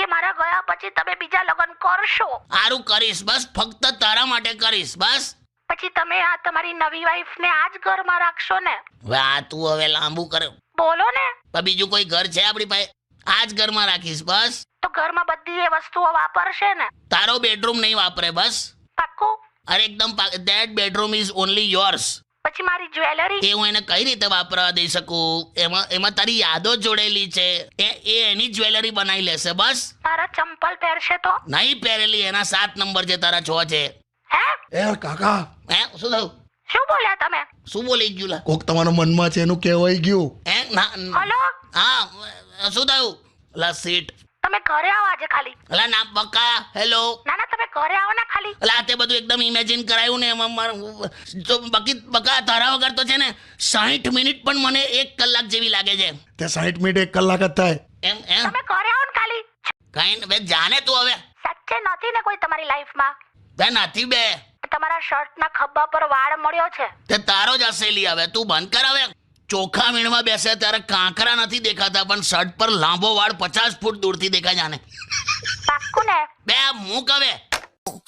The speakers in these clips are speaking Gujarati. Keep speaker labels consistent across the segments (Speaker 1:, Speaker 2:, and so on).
Speaker 1: કે મારા ગયા પછી તમે બીજા લગ્ન કરશો.
Speaker 2: સારું કરીશ, બસ ફક્ત તારા માટે કરીશ, બસ.
Speaker 1: પછી તમે આ તમારી નવી વાઈફ ને આ જ ઘરમાં રાખશો ને?
Speaker 2: હવે આ તું હવે લાંબુ કર.
Speaker 1: બોલો ને.
Speaker 2: બીજું કોઈ ઘર છે આપણી પાસે? આ જ ઘરમાં રાખીશ, બસ.
Speaker 1: તો ઘરમાં બધી એ વસ્તુઓ વાપરશે ને?
Speaker 2: તારો બેડરૂમ નહીં વાપરે, બસ.
Speaker 1: પાક્કું?
Speaker 2: અરે એકદમ that bedroom is only yours.
Speaker 1: પછી મારી જ્વેલરી
Speaker 2: એ હું એને કઈ રીતે વાપરવા દઈ શકું? એમાં તારી યાદો જોડેલી છે. એ એની જ્વેલરી બનાવી લેશે, બસ.
Speaker 1: મારા ચંપલ પહેરશે તો?
Speaker 2: નહીં પહેરેલી, એના 7 નંબર છે, તારા 6 છે.
Speaker 1: હે
Speaker 3: એ કાકા,
Speaker 2: શું થયું?
Speaker 1: શું બોલ્યા તમે?
Speaker 2: શું બોલી ગયું લા?
Speaker 3: કોક તમારા મનમાં છે એનું કહેવાય ગયું.
Speaker 1: હલો,
Speaker 2: હા શું થયું? લા સીટ.
Speaker 1: તમે ઘરે આવો આજે ખાલી.
Speaker 2: અલા ના બકા, હેલો.
Speaker 1: ના તમે ઘરે આવો ને ખાલી.
Speaker 2: અલા તે બધું એકદમ ઇમેજિન કરાયું ને એમાં તો બાકી બકા તારા વગર તો છે ને 60 મિનિટ પણ મને 1 કલાક જેવી લાગે છે.
Speaker 3: તે 60 મિનિટ 1 કલાક જ થાય.
Speaker 2: એમ
Speaker 1: તમે ઘરે આવો ને ખાલી.
Speaker 2: કઈ બે જાને તું હવે.
Speaker 1: સાચે નથી ને કોઈ તમારી લાઈફમાં?
Speaker 2: બે નથી બે.
Speaker 1: તમારા શર્ટના ખભા પર વાળ મળ્યો છે.
Speaker 2: તે તારો જ હસેલી. હવે તું બંધ કર. હવે ચોખા મીણમાં બેસે ત્યારે કાંકરા નથી દેખાતા, પણ શર્ટ પર લાંબો વાળ 50 ફૂટ દૂરથી દેખાય જાને.
Speaker 1: પાક્કું ને?
Speaker 2: બે મૂક હવે.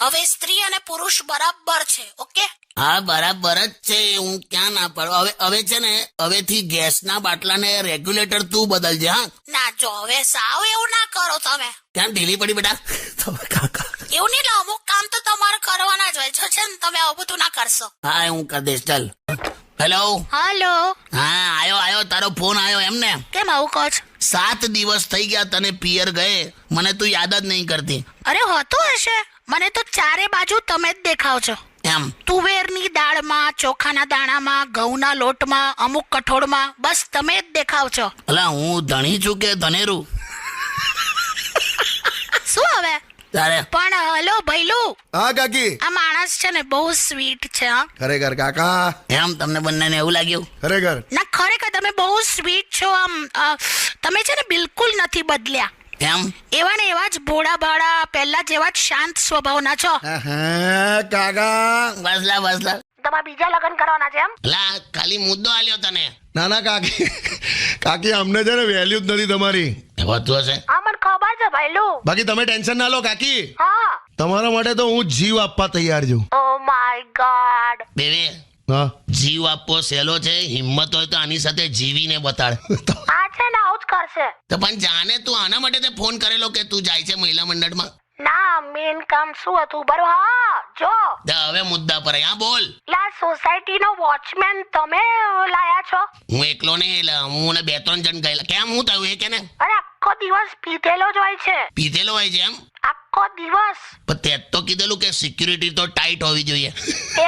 Speaker 1: હવે સ્ત્રી અને પુરુષ બરાબર છે, ઓકે?
Speaker 2: હા બરાબર જ છે, હું ક્યાં ના પાડું. હવે છે ને હવેથી ગેસના બાટલાને રેગ્યુલેટર તું બદલજે. હા
Speaker 1: ના જો હવે સાવ એવું ના કરો તમે.
Speaker 2: ક્યાં ઢીલી પડી બેટા?
Speaker 3: કાકા
Speaker 1: એવું નહીં, અમુક કામ તો તમારે કરવાના જ હોય છે ને, તમે આવું બધું ના કરશો.
Speaker 2: હા હું કરી દઈશ, ચાલ. હેલો.
Speaker 1: હાલો.
Speaker 2: હા આયો તારો ફોન આવ્યો એમ ને?
Speaker 1: કેમ આવું કહો છો?
Speaker 2: 7 દિવસ થઈ ગયા તને પિયર ગયે, મને તું યાદ જ નહીં કરતી.
Speaker 1: અરે હોતું હશે, મને તો ચારે બાજુ તમે જ દેખાવ છો.
Speaker 2: એમ
Speaker 1: તુવેરની દાળમાં, ચોખાના દાણામાં, ઘઉંના લોટમાં, અમુક કઠોળમાં, બસ તમે જ દેખાવ છો.
Speaker 2: અલા હું ધણી છું કે ધનેરું?
Speaker 1: શું હવે?
Speaker 2: તારે
Speaker 1: પણ હલો ભૈલું,
Speaker 3: હા કાકી,
Speaker 1: આ માણસ છે ને બહુ સ્વીટ છે.
Speaker 3: ખરેખર કાકા,
Speaker 2: એમ તમને બંનેને એવું લાગ્યું?
Speaker 3: ખરેખર
Speaker 1: ના ખરેખર તમે બહુ સ્વીટ છો. આમ તમે છે ને બિલકુલ નથી બદલ્યા.
Speaker 2: એમ
Speaker 1: એવા ને એવા જ ભોળા ભાળા પહેલા જેવા જ શાંત સ્વભાવના છો.
Speaker 3: હા કાકા,
Speaker 2: બસલા
Speaker 1: તમારે બીજા લગ્ન કરવાના છે એમ?
Speaker 2: લા ખાલી મુદ્દો આલ્યો તને.
Speaker 3: નાના કાકી અમને છે ને વેલ્યુ જ નથી તમારી.
Speaker 2: હોતું હશે.
Speaker 1: હા મને ખબર છે ભૈલું.
Speaker 3: બાકી તમે ટેન્શન ના લો કાકી,
Speaker 1: હા.
Speaker 3: તમારા માટે તો હું જીવ આપવા તૈયાર છું.
Speaker 1: Oh my God.
Speaker 2: બેવે
Speaker 3: હા
Speaker 2: જીવ આપવો સહેલો છે, હિંમત હોય તો આની સાથે જીવીને બતાડ.
Speaker 1: આ છે ને આવું જ કરશે.
Speaker 2: તો પણ જાને તું આના માટે તે ફોન કરેલો કે તું જાય છે મહિલા મંડળમાં?
Speaker 1: ના મેન કામ શું હતું બરો? હા જો
Speaker 2: હવે મુદ્દા પર આ બોલ.
Speaker 1: લા સોસાયટીનો વોચમેન તમે લાયા છો?
Speaker 2: હું એકલો નહીં, હું ને 2-3 જણ ગયેલા. કેમ હું થયું એ કે ને?
Speaker 1: અરે આખો દિવસ પીધેલો જ હોય છે.
Speaker 2: પીધેલો હોય છે એમ?
Speaker 1: આખો દિવસ.
Speaker 2: પણ તે તો કીધેલું કે સિક્યુરિટી તો ટાઈટ હોવી જોઈએ.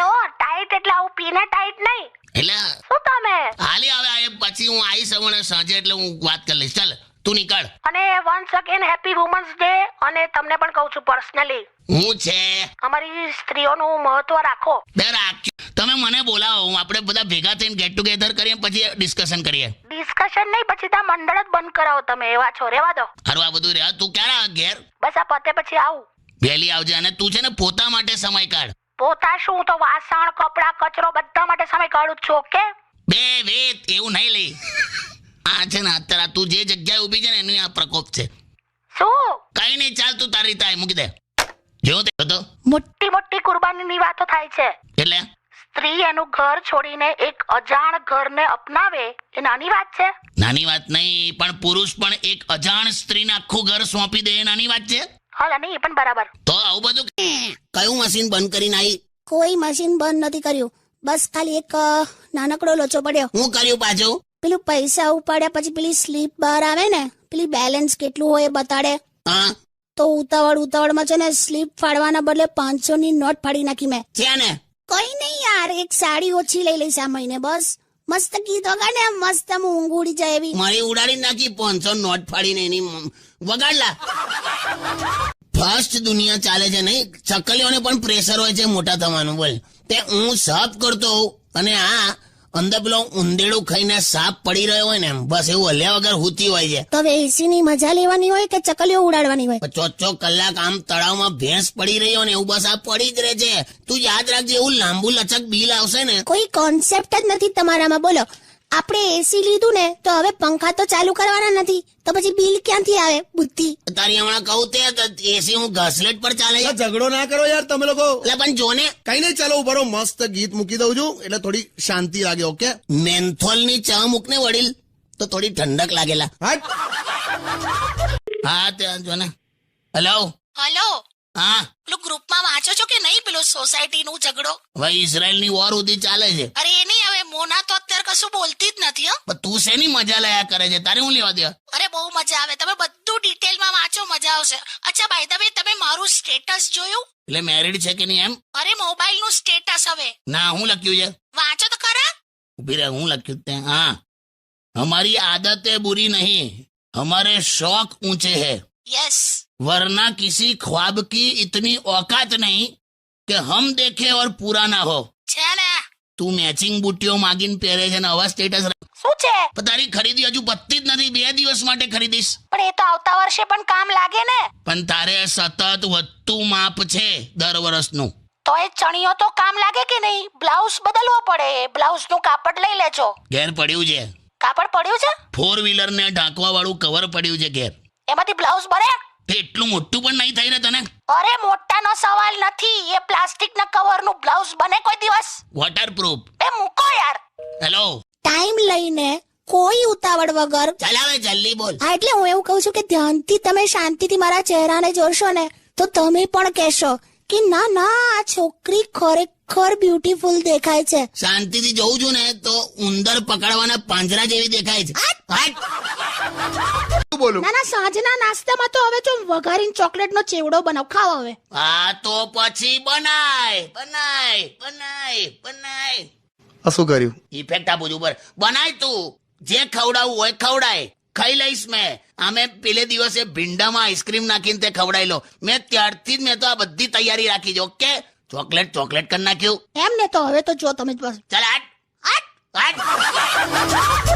Speaker 1: એવો ટાઈટ એટલે આવું પીને ટાઈટ નહીં.
Speaker 2: એટલે
Speaker 1: શું તમે?
Speaker 2: હાલી હવે પછી હું આવીશ હવે સાંજે, એટલે હું વાત કરી લઈશ. ચાલ તું નીકળ.
Speaker 1: અને once again happy women's day. અને તમને પણ કહું છું પર્સનલી,
Speaker 2: હું છે
Speaker 1: અમારી સ્ત્રીઓનું મહત્વ રાખો.
Speaker 2: બે રાખ. તમે મને બોલાવો, આપણે બધા ભેગા થઈને ગેટ ટુગેધર કરીએ, પછી ડિસ્કશન કરીએ.
Speaker 1: ડિસ્કશન નહીં, પછી ત્યાં મંડળ જ બંધ કરાવો. તમે એવા છો, રેવા દો.
Speaker 2: હારું આ બધું રહ્યા. તું ક્યારે આવે ઘેર?
Speaker 1: બસ આ પતે પછી આવું.
Speaker 2: વહેલી આવજે. અને તું છે ને પોતા માટે સમય કાઢ.
Speaker 1: પોતા શું, તો વાસણ કપડા કચરો બધા માટે સમય કાઢું છું, ઓકે?
Speaker 2: બે વેત એવું નહીં લઈ. આ છે ને અત્યારે તું જે જગ્યાએ ઊભી છે ને એનું આ પ્રકોપ છે.
Speaker 1: શું?
Speaker 2: કઈ નહીં, ચાલ તું તારી રીતે મૂકી દે. જેવો તે હતો
Speaker 1: મોટી મોટી કુરબાનીની વાતો થાય છે.
Speaker 2: એટલે
Speaker 1: સ્ત્રી એનું ઘર છોડીને એક અજાણ ઘરને અપનાવે એ નાની વાત છે?
Speaker 2: નાની વાત નહીં, પણ પુરુષ પણ એક અજાણ સ્ત્રીને આખું ઘર સોંપી દે એ નાની વાત છે.
Speaker 1: હા નહીં, એ પણ બરાબર.
Speaker 2: તો આવું બધું કયું મશીન બંધ કરીને આવી?
Speaker 4: કોઈ મશીન બંધ નથી કર્યું, બસ ખાલી એક નાનકડો લોચો પડ્યો.
Speaker 2: હું કર્યું પાછું?
Speaker 4: પેલું પૈસા ઉપાડ્યા પછી પેલી સ્લીપ બહાર આવે ને, પેલી બેલેન્સ કેટલું હોય એ બતાડે.
Speaker 2: હા
Speaker 4: તો ઉતાવળમાં છે ને સ્લીપ ફાડવાના બદલે 500 ની નોટ ફાડી નાખી મેં.
Speaker 2: છે ને
Speaker 4: કઈ નહીં યાર, એક સાડી ઓછી લઈ લઈશ આ મહિને, બસ. મસ્ત ગીતો ગાને, મસ્ત ઊંઘ ઉડી જાય એવી.
Speaker 2: મારી ઉડાડી નાખી 500 નોટ ફાડીને એની વગાડલા. ફાસ્ટ દુનિયા ચાલે છે નહીં, ચકલીઓને પણ પ્રેશર હોય છે મોટા થવાનું. બોલ તે હું સાફ કરતો હોઉં અને આ અંદર પેલો ઊંધેડું ખાઈને સાપ પડી રહ્યો હોય ને એમ, બસ એવું હલ્યા વગર હુતી હોય છે.
Speaker 4: તો હવે એસી ની મજા લેવાની હોય કે ચકલીઓ ઉડાડવાની હોય?
Speaker 2: 4 કલાક આમ તળાવમાં ભેંસ પડી રહી હોય ને એવું બસ આ પડી જ રહે છે. તું યાદ રાખજે, એવું લાંબુ લચક બિલ આવશે ને.
Speaker 4: કોઈ કોન્સેપ્ટ જ નથી તમારામાં. બોલો, આપણે એસી લીધું ને તો હવે પંખા તો ચાલુ કરવાના નથી તો પછી બિલ ક્યાંથી આવે બુદ્ધિ?
Speaker 2: તારી હમણાં કહું તે એસી હું ઘસલેટ પર ચાલે છે.
Speaker 3: ઝઘડો ના કરો યાર તમે લોકો.
Speaker 2: એટલે પણ જોને
Speaker 3: કઈ નહીં, ચાલો ઉભા રહો, મસ્ત ગીત મૂકી દઉં છું એટલે થોડી શાંતિ લાગે. ઓકે,
Speaker 2: મેન્થોલની ચા મૂકને વડીલ તો થોડી ઠંડક લાગેલા.
Speaker 3: હટ.
Speaker 2: હા ત્યાં જો ને. હેલો.
Speaker 1: હલો
Speaker 2: હા
Speaker 1: પેલું ગ્રુપમાં વાંચો છો કે નહીં પેલું સોસાયટી નું ઝઘડો?
Speaker 2: હવે ઇઝરાયલની વોર સુધી ચાલે છે.
Speaker 1: અરે એ નહીં, હવે મોના તો અત્યારે કશું બોલતી જ નથી હો.
Speaker 2: પણ તું શેની મજા લયા કરે છે? તારે હું લેવા દે?
Speaker 1: અરે બહુ મજા આવે, તમે બધું ડિટેલમાં વાંચો, મજા આવશે. અચ્છા બાય ધ વે, તમે મારું સ્ટેટસ જોયું?
Speaker 2: એટલે મેરિડ છે કે નહીં એમ?
Speaker 1: અરે મોબાઈલ નું સ્ટેટસ હવે
Speaker 2: ના, હું લખ્યું છે?
Speaker 1: વાંચો તો ખરા.
Speaker 2: ઉભી રહે, હું લખ્યું તે? હા, हमारी आदतें बुरी नहीं, हमारे शौक ऊंचे हैं,
Speaker 1: યસ,
Speaker 2: वरना किसी ख्वाब की इतनी औकात नहीं कि हम देखे और पूरा ना हो.
Speaker 1: છે ને.
Speaker 2: તું મેચિંગ બુટીઓ માગીને પહેરે છે ને આવા સ્ટેટસ.
Speaker 1: શું છે?
Speaker 2: પણ તારી ખરીદી હજુ પતતી જ નથી. 2 દિવસ માટે ખરીદીશ.
Speaker 1: પણ એ તો આવતા વર્ષે પણ કામ લાગે ને.
Speaker 2: પણ તારે સતત વધતું માપ છે દર વર્ષનું.
Speaker 1: તો એ ચણિયો તો કામ લાગે કે નહીં? બ્લાઉઝ બદલવો પડે, બ્લાઉઝ નું કાપડ લઈ લેજો.
Speaker 2: ઘેર પડ્યું છે,
Speaker 1: કાપડ પડ્યું છે,
Speaker 2: 4 વ્હીલર ને ઢાંકવા વાળું કવર પડ્યું છે ઘેર.
Speaker 1: એમાંથી બ્લાઉઝ બને?
Speaker 2: તે એટલું મોટું પણ નહીં થઈ રહે તને.
Speaker 1: અરે મોટાનો સવાલ નથી, એ પ્લાસ્ટિક ના કવર નું બ્લાઉઝ બને કોઈ દિવસ?
Speaker 2: વોટરપ્રૂફ.
Speaker 1: એ મૂકો યાર.
Speaker 2: હેલો.
Speaker 4: ટાઈમ લઈને કોઈ ઉતાવળ વગર.
Speaker 2: ચાલ હવે જલ્દી બોલ.
Speaker 4: હા એટલે હું એવું કહું છું કે ધ્યાનથી તમે શાંતિથી મારા ચહેરાને જોશો ને તો તમે પણ કહેશો કે ના ના આ છોકરી ખરેખર બ્યુટીફુલ દેખાય છે.
Speaker 2: શાંતિથી જોઉં છું ને તો ઉંદર પકડવાના પાંજરા જેવી દેખાય છે. હટ.
Speaker 3: શું બોલું?
Speaker 4: ના ના સાંજના નાસ્તામાં તો હવે જો વઘારીને ચોકલેટનો ચેવડો બનાવ, ખાઓ હવે.
Speaker 2: હા તો પછી બનાય બનાય બનાય બનાય.
Speaker 3: આ શું કર્યું?
Speaker 2: ઇફેક્ટ આપું છું ઉપર. બનાય તું જે ખવડાવવું હોય ખવડાય. ખાઈ લઈશ મેં. આમે પેલે દિવસે ભીંડામાં આઈસ્ક્રીમ નાખીને તે ખવડાવી લો. મેં ત્યારથી જ મેં તો આ બધી તૈયારી રાખી છે. ઓકે, ચોકલેટ ચોકલેટ કરી નાખ્યું.
Speaker 4: એમ ને તો હવે તો જો તમે જ બસ.
Speaker 2: ચાલ હટ હટ હટ.